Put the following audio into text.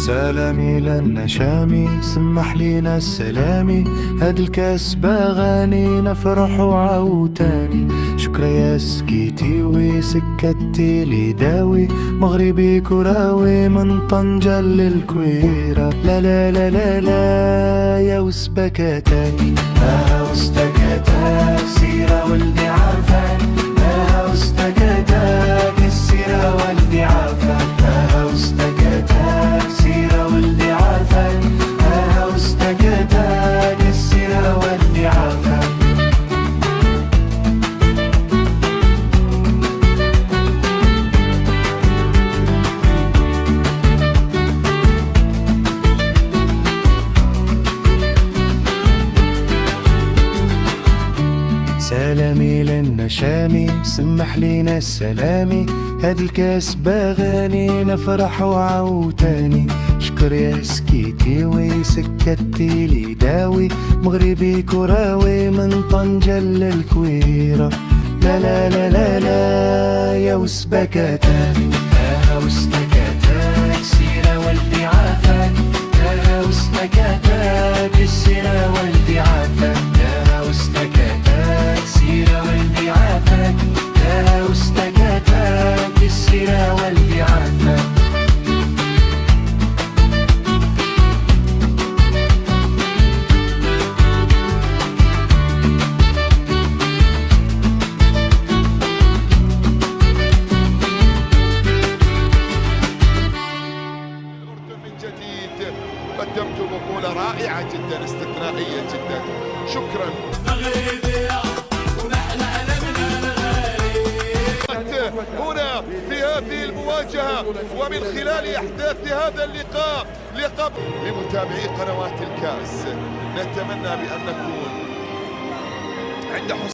سلامي لنا شامي، سمح لينا السلامي، هاد الكاس باغاني نفرح وعاوتاني. شكرا يا سكيتي وسكتي لي داوي، مغربي كراوي من طنجة للكويرة. لا لا لا لا لا يا وسبكتاني، وسبكتاك سيرة ولدي عافاك، وسبكتاك السيرة ولدي عافاك، وسبكتاك سيرة ولدي عافاك، وسبكتاك السيرة ولدي عافاك. سلامي لنا شامي، سمح لينا السلامي، هاد الكاس باغاني نفرح وعاوتاني. شكر يا سكيتي وسكتي لي داوي، مغربي كراوي من طنجة للكويرة. لا لا لا لا لا يا وسبكتاك، وسبكتاك سيرة ولدي عافاك، وسبكتاك السيرة ولدي عافاك، وسبكتاك سيرة ولدي عافاك، وسبكتاك السيرة ولدي عافاك. من جديد قدمت بطولة رائعة جدا، استثنائية جدا. شكرا. هنا في هذه المواجهة ومن خلال إحداث هذا اللقاء لمتابعي قنوات الكاس، نتمنى بأن نكون عند حسن